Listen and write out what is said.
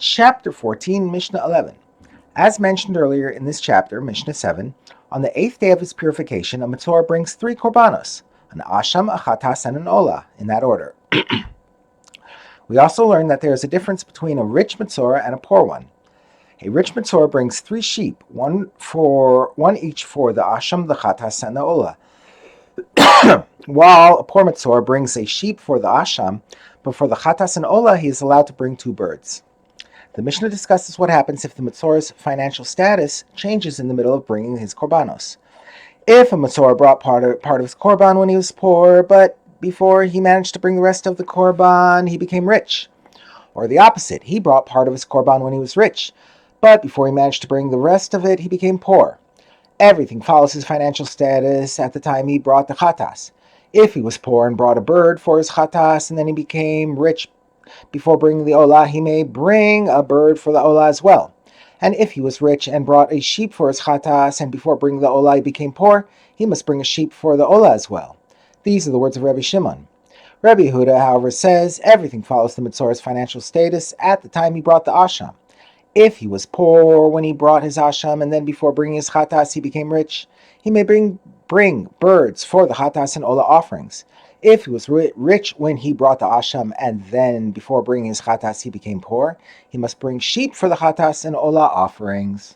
Chapter 14, Mishnah 11. As mentioned earlier in this chapter, Mishnah 7, on the 8th day of his purification, a Metzora brings 3 korbanos, an asham, a chatas, and an olah, in that order. We also learned that there is a difference between a rich Metzora and a poor one. A rich Metzora brings 3 sheep, one each for the asham, the chatas, and the olah, while a poor Metzora brings a sheep for the asham, but for the chatas and olah he is allowed to bring 2 birds. The Mishnah discusses what happens if the Metzora's financial status changes in the middle of bringing his korbanos. If a Metzora brought part of his korban when he was poor, but before he managed to bring the rest of the korban, he became rich. Or the opposite, he brought part of his korban when he was rich, but before he managed to bring the rest of it, he became poor. Everything follows his financial status at the time he brought the chatas. If he was poor and brought a bird for his chatas, and then he became rich before bringing the olah, he may bring a bird for the olah as well. And if he was rich and brought a sheep for his chatas, and before bringing the olah he became poor, he must bring a sheep for the olah as well. These are the words of Rabbi Shimon. Rabbi Yehuda, however, says everything follows the Metzora's financial status at the time he brought the asham. If he was poor when he brought his asham, and then before bringing his chatas he became rich, he may bring birds for the chatas and olah offerings. If he was rich when he brought the asham, and then before bringing his chatas he became poor, he must bring sheep for the chatas and olah offerings.